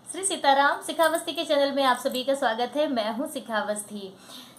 श्री सीताराम शिखावस्थी के चैनल में आप सभी का स्वागत है। मैं हूं शिखावस्थी।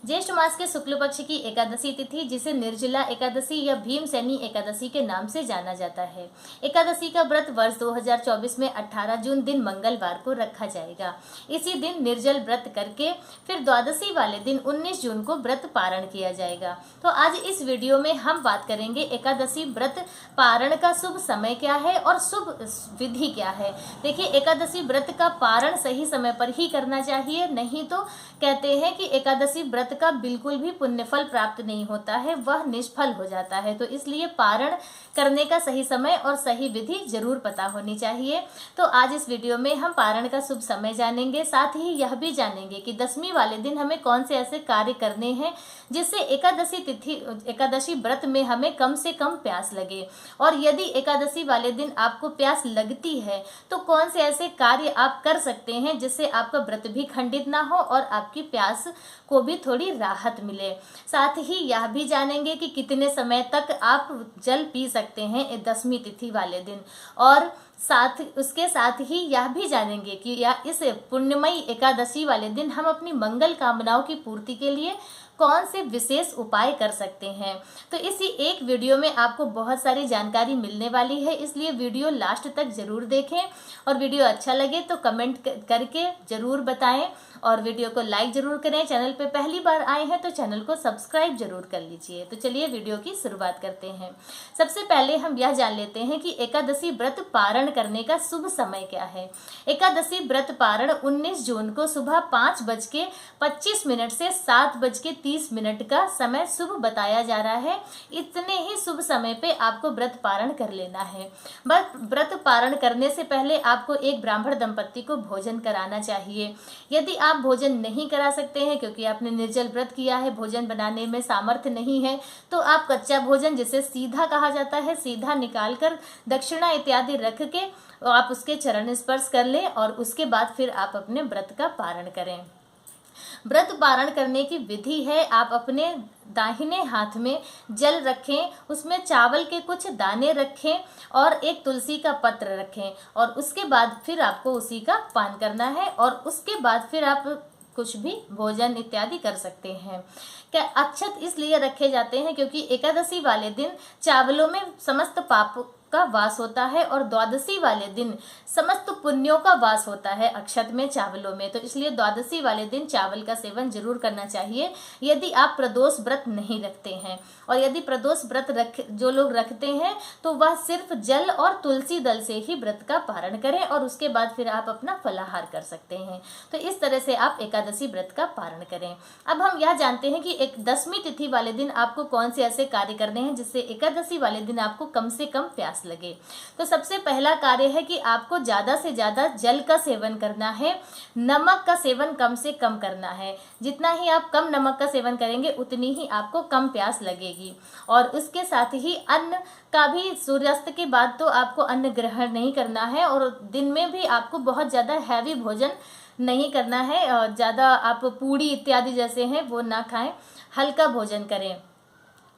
ज्येष्ठ मास के शुक्ल पक्ष की एकादशी तिथि जिसे निर्जला एकादशी या भीमसेनी एकादशी के नाम से जाना जाता है। एकादशी का व्रत वर्ष 2024 में 18 जून दिन मंगलवार को रखा जाएगा। इसी दिन निर्जल व्रत करके फिर द्वादशी वाले दिन 19 जून को व्रत पारण किया जाएगा। तो आज इस वीडियो में हम बात करेंगे एकादशी व्रत पारण का शुभ समय क्या है और शुभ विधि क्या है। देखिए, एकादशी व्रत का पारण सही समय पर ही करना चाहिए, नहीं तो कहते हैं कि एकादशी व्रत का बिल्कुल भी पुण्यफल प्राप्त नहीं होता है, वह निष्फल हो जाता है। तो इसलिए पारण करने का सही समय और सही विधि जरूर पता होनी चाहिए। तो आज इस वीडियो में हम पारण का शुभ समय जानेंगे, साथ ही यह भी जानेंगे कि दशमी वाले दिन हमें कौन से ऐसे कार्य करने हैं जिससे एकादशी व्रत में हमें कम से कम प्यास लगे, और यदि एकादशी वाले दिन आपको प्यास लगती है तो कौन से ऐसे कार्य आप कर सकते हैं जिससे आपका व्रत भी खंडित ना हो और आपकी प्यास को भी थोड़ी राहत मिले। साथ ही यह भी जानेंगे कि कितने समय तक आप जल पी सकते हैं दशमी तिथि वाले दिन, और उसके साथ ही यह भी जानेंगे कि इस पुण्यमयी एकादशी वाले दिन हम अपनी मंगल कामनाओं की पूर्ति के लिए कौन से विशेष उपाय कर सकते हैं। तो इसी एक वीडियो में आपको बहुत सारी जानकारी मिलने वाली है, इसलिए वीडियो लास्ट तक जरूर देखें, और वीडियो अच्छा लगे तो कमेंट करके जरूर बताएं, और वीडियो को लाइक जरूर करें। चैनल पे पहली बार आए हैं तो चैनल को सब्सक्राइब जरूर कर लीजिए। तो चलिए वीडियो की शुरुआत करते हैं। सबसे पहले हम यह जान लेते हैं कि एकादशी व्रत पारण करने का शुभ समय क्या है। एकादशी व्रत पारण 19 जून को सुबह 5:25 से 7:30 का समय शुभ बताया जा रहा है। इतने ही शुभ समय पे आपको व्रत पारण कर लेना है। व्रत पारण करने से पहले आपको एक ब्राह्मण दंपत्ति को भोजन कराना चाहिए। यदि आप भोजन नहीं करा सकते हैं क्योंकि आपने निर्जल व्रत किया है, भोजन बनाने में सामर्थ्य नहीं है, तो आप कच्चा भोजन, जिसे सीधा कहा जाता है, सीधा निकालकर दक्षिणा इत्यादि रख के आप उसके चरण स्पर्श कर लें, और उसके बाद फिर आप अपने व्रत का पारण करें। व्रत पारण करने की विधि है, आप अपने दाहिने हाथ में जल रखें, उसमें चावल के कुछ दाने रखें और एक तुलसी का पत्र रखें, और उसके बाद फिर आपको उसी का पान करना है, और उसके बाद फिर आप कुछ भी भोजन इत्यादि कर सकते हैं। क्या अक्षत इसलिए रखे जाते हैं क्योंकि एकादशी वाले दिन चावलों में समस्त पाप का वास होता है, और द्वादशी वाले दिन समस्त पुण्यों का वास होता है अक्षत में, चावलों में। तो इसलिए द्वादशी वाले दिन चावल का सेवन जरूर करना चाहिए यदि आप प्रदोष व्रत नहीं रखते हैं। और यदि प्रदोष व्रत जो लोग रखते हैं तो वह सिर्फ जल और तुलसी दल से ही व्रत का पारण करें, और उसके बाद फिर आप अपना फलाहार कर सकते हैं। तो इस तरह से आप एकादशी व्रत का पारण करें। अब हम यह जानते हैं कि एक दशमी तिथि वाले दिन आपको कौन से ऐसे कार्य करने हैं जिससे एकादशी वाले दिन आपको कम से कम प्यास लगे। तो सबसे पहला कार्य है कि आपको ज्यादा से ज्यादा जल का सेवन करना है, नमक का सेवन कम से कम करना है। जितना ही आप कम नमक का सेवन करेंगे उतनी ही आपको कम प्यास लगेगी। और उसके साथ ही अन्न का भी, सूर्यास्त के बाद तो आपको अन्न ग्रहण नहीं करना है, और दिन में भी आपको बहुत ज्यादा हैवी भोजन नहीं करना है। ज्यादा आप पूड़ी इत्यादि जैसे हैं वो ना खाएं, हल्का भोजन करें,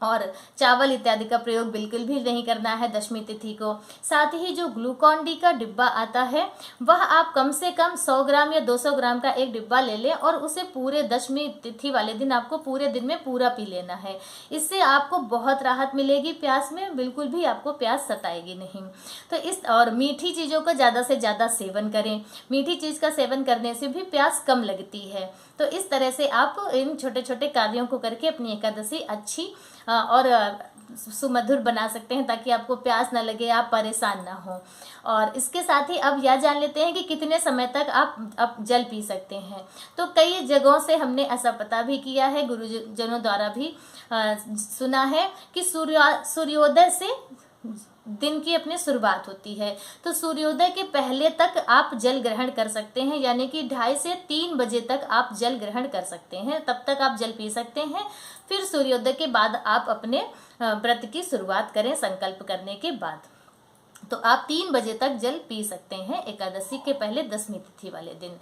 और चावल इत्यादि का प्रयोग बिल्कुल भी नहीं करना है दशमी तिथि को। साथ ही जो ग्लूकॉन डी का डिब्बा आता है वह आप कम से कम 100 ग्राम या 200 ग्राम का एक डिब्बा ले लें, और उसे पूरे दशमी तिथि वाले दिन आपको पूरे दिन में पूरा पी लेना है। इससे आपको बहुत राहत मिलेगी, प्यास में बिल्कुल भी आपको प्यास सताएगी नहीं। तो और मीठी चीज़ों का ज़्यादा से ज़्यादा सेवन करें। मीठी चीज़ का सेवन करने से भी प्यास कम लगती है। तो इस तरह से आप इन छोटे छोटे कार्यों को करके अपनी एकादशी अच्छी और सुमधुर बना सकते हैं, ताकि आपको प्यास न लगे, आप परेशान ना हो। और इसके साथ ही अब यह जान लेते हैं कि कितने समय तक आप जल पी सकते हैं। तो कई जगहों से हमने ऐसा पता भी किया है, गुरुजनों द्वारा भी सुना है कि सूर्योदय से दिन की अपनी शुरुआत होती है। तो सूर्योदय के पहले तक आप जल ग्रहण कर सकते हैं, यानी कि 2:30 से 3 बजे तक आप जल ग्रहण कर सकते हैं, तब तक आप जल पी सकते हैं। फिर सूर्योदय के बाद आप अपने व्रत की शुरुआत करें संकल्प करने के बाद। तो आप 3 बजे तक जल पी सकते हैं एकादशी के पहले दशमी तिथि वाले दिन।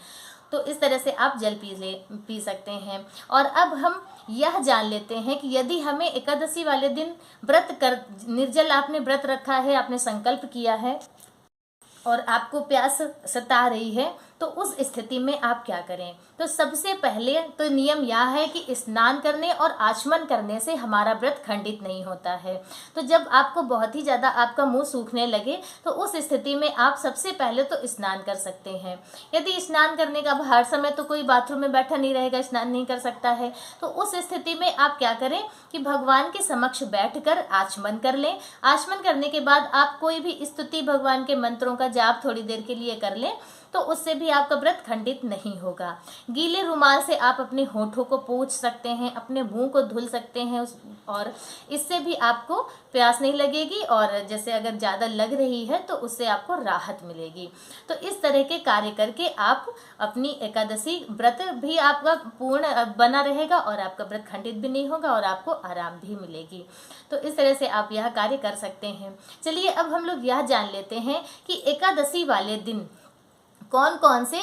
तो इस तरह से आप जल पी सकते हैं। और अब हम यह जान लेते हैं कि यदि हमें एकादशी वाले दिन निर्जल आपने व्रत रखा है, आपने संकल्प किया है और आपको प्यास सता रही है, तो उस स्थिति में आप क्या करें? तो सबसे पहले तो नियम यह है कि स्नान करने और आचमन करने से हमारा व्रत खंडित नहीं होता है। तो जब आपको बहुत ही ज़्यादा आपका मुंह सूखने लगे तो उस स्थिति में आप सबसे पहले तो स्नान कर सकते हैं। यदि स्नान करने का हर समय तो कोई बाथरूम में बैठा नहीं रहेगा, स्नान नहीं कर सकता है, तो उस स्थिति में आप क्या करें कि भगवान के समक्ष बैठकर आचमन कर लें। आचमन करने के बाद आप कोई भी स्तुति भगवान के मंत्रों का जाप थोड़ी देर के लिए कर लें, तो उससे भी आपका व्रत खंडित नहीं होगा। गीले रुमाल से आप अपने होठों को पोंछ सकते हैं, अपने मुंह को धुल सकते हैं और इससे भी आपको प्यास नहीं लगेगी, और जैसे अगर ज़्यादा लग रही है तो उससे आपको राहत मिलेगी। तो इस तरह के कार्य करके आप अपनी एकादशी व्रत भी आपका पूर्ण बना रहेगा और आपका व्रत खंडित भी नहीं होगा और आपको आराम भी मिलेगी। तो इस तरह से आप यह कार्य कर सकते हैं। चलिए अब हम लोग यह जान लेते हैं कि एकादशी वाले दिन कौन कौन से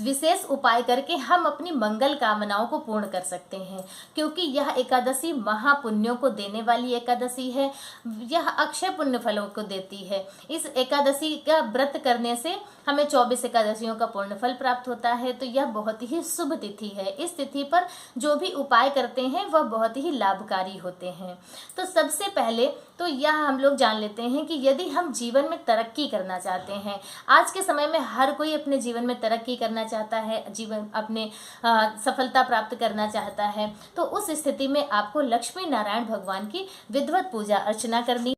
विशेष उपाय करके हम अपनी मंगल कामनाओं को पूर्ण कर सकते हैं, क्योंकि यह एकादशी महापुण्यों को देने वाली एकादशी है। यह अक्षय पुण्य फलों को देती है। इस एकादशी का व्रत करने से हमें 24 एकादशियों का पूर्ण फल प्राप्त होता है। तो यह बहुत ही शुभ तिथि है। इस तिथि पर जो भी उपाय करते हैं वह बहुत ही लाभकारी होते हैं। तो सबसे पहले तो यह हम लोग जान लेते हैं कि यदि हम जीवन में तरक्की करना चाहते हैं, आज के समय में हर कोई अपने जीवन में तरक्की करना चाहता है, जीवन अपने सफलता प्राप्त करना चाहता है, तो उस स्थिति में आपको लक्ष्मी नारायण भगवान की विधिवत पूजा अर्चना करनी।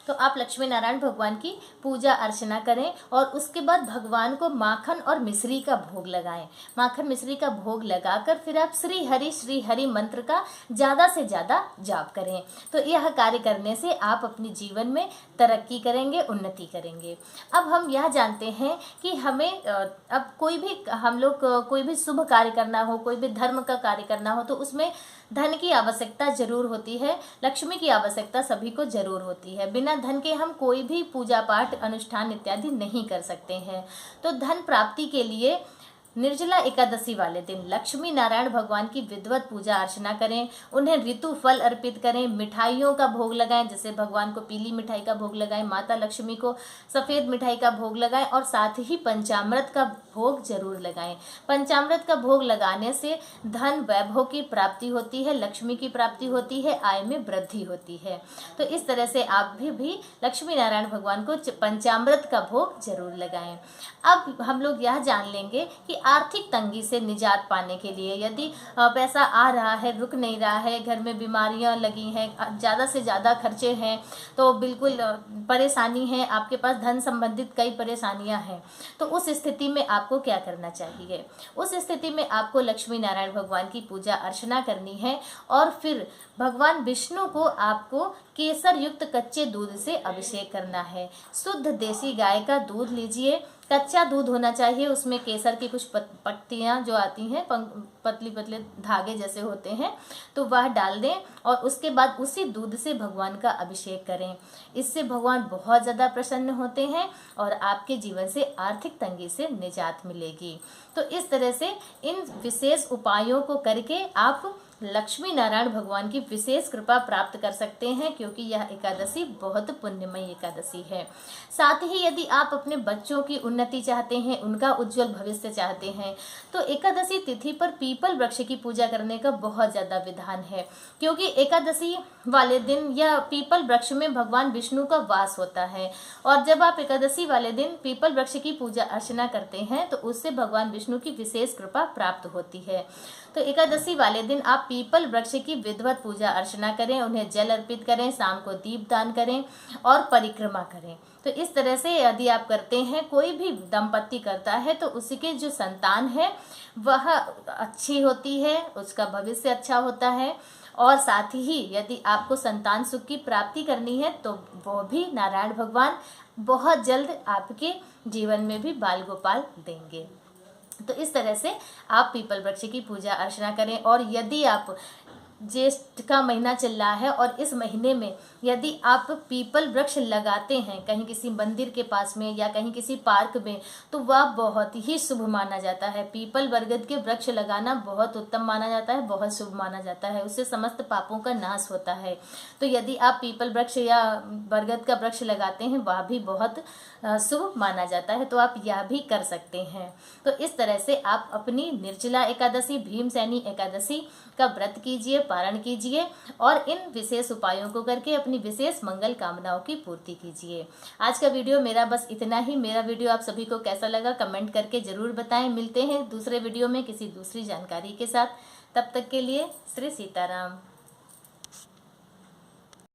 तो आप लक्ष्मी नारायण भगवान की पूजा अर्चना करें और उसके बाद भगवान को माखन और मिश्री का भोग लगाएं। माखन मिश्री का भोग लगाकर फिर आप श्री हरि मंत्र का ज़्यादा से ज़्यादा जाप करें। तो यह कार्य करने से आप अपने जीवन में तरक्की करेंगे, उन्नति करेंगे। अब हम यह जानते हैं कि हमें अब कोई भी हम लोग कोई भी शुभ कार्य करना हो, कोई भी धर्म का कार्य करना हो, तो उसमें धन की आवश्यकता जरूर होती है, लक्ष्मी की आवश्यकता सभी को जरूर होती है। बिना धन के हम कोई भी पूजा पाठ अनुष्ठान इत्यादि नहीं कर सकते हैं। तो धन प्राप्ति के लिए निर्जला एकादशी वाले दिन लक्ष्मी नारायण भगवान की विधिवत पूजा अर्चना करें, उन्हें ऋतु फल अर्पित करें, मिठाइयों का भोग लगाएं, जैसे भगवान को पीली मिठाई का भोग लगाएं, माता लक्ष्मी को सफ़ेद मिठाई का भोग लगाएं और साथ ही पंचामृत का भोग जरूर लगाएं। पंचामृत का भोग लगाने से धन वैभव की प्राप्ति होती है, लक्ष्मी की प्राप्ति होती है, आय में वृद्धि होती है। तो इस तरह से आप भी लक्ष्मी नारायण भगवान को पंचामृत का भोग जरूर लगाएं। अब हम लोग यह जान लेंगे कि आर्थिक तंगी से निजात पाने के लिए, यदि पैसा आ रहा है, रुक नहीं रहा है, घर में बीमारियां लगी हैं, ज़्यादा से ज़्यादा खर्चे हैं, तो बिल्कुल परेशानी है, आपके पास धन संबंधित कई परेशानियां हैं, तो उस स्थिति में आपको क्या करना चाहिए? उस स्थिति में आपको लक्ष्मी नारायण भगवान की पूजा अर्चना करनी है और फिर भगवान विष्णु को आपको केसर युक्त कच्चे दूध से अभिषेक करना है। शुद्ध देसी गाय का दूध लीजिए, कच्चा दूध होना चाहिए, उसमें केसर की कुछ पत्तियां जो आती हैं, पतली पतले धागे जैसे होते हैं, तो वह डाल दें और उसके बाद उसी दूध से भगवान का अभिषेक करें। इससे भगवान बहुत ज़्यादा प्रसन्न होते हैं और आपके जीवन से आर्थिक तंगी से निजात मिलेगी। तो इस तरह से इन विशेष उपायों को करके आप लक्ष्मी नारायण भगवान की विशेष कृपा प्राप्त कर सकते हैं, क्योंकि यह एकादशी बहुत पुण्यमयी एकादशी है। साथ ही यदि आप अपने बच्चों की उन्नति चाहते हैं, उनका उज्जवल भविष्य चाहते हैं, तो एकादशी तिथि पर पीपल वृक्ष की पूजा करने का बहुत ज़्यादा विधान है, क्योंकि एकादशी वाले दिन यह पीपल वृक्ष में भगवान विष्णु का वास होता है और जब आप एकादशी वाले दिन पीपल वृक्ष की पूजा अर्चना करते हैं तो उससे भगवान विष्णु की विशेष कृपा प्राप्त होती है। तो एकादशी वाले दिन आप पीपल वृक्ष की विधिवत पूजा अर्चना करें, उन्हें जल अर्पित करें, शाम को दीप दान करें और परिक्रमा करें। तो इस तरह से यदि आप करते हैं, कोई भी दंपत्ति करता है, तो उसके जो संतान है वह अच्छी होती है, उसका भविष्य अच्छा होता है और साथ ही यदि आपको संतान सुख की प्राप्ति करनी है तो वो भी नारायण भगवान बहुत जल्द आपके जीवन में भी बाल गोपाल देंगे। तो इस तरह से आप पीपल वृक्ष की पूजा अर्चना करें और यदि आप ज्येष्ठ का महीना चल रहा है और इस महीने में यदि आप पीपल वृक्ष लगाते हैं कहीं किसी मंदिर के पास में या कहीं किसी पार्क में, तो वह बहुत ही शुभ माना जाता है। पीपल बरगद के वृक्ष लगाना बहुत उत्तम माना जाता है, बहुत शुभ माना जाता है, उससे समस्त पापों का नाश होता है। तो यदि आप पीपल वृक्ष या बरगद का वृक्ष लगाते हैं वह भी बहुत शुभ माना जाता है, तो आप यह भी कर सकते हैं। तो इस तरह से आप अपनी निर्जला एकादशी, भीमसेनी एकादशी का व्रत कीजिए, पारण कीजिए और इन विशेष उपायों को करके अपनी विशेष मंगल कामनाओं की पूर्ति कीजिए। आज का वीडियो मेरा बस इतना ही। मेरा वीडियो आप सभी को कैसा लगा कमेंट करके जरूर बताएं। मिलते हैं दूसरे वीडियो में किसी दूसरी जानकारी के साथ। तब तक के लिए श्री सीताराम।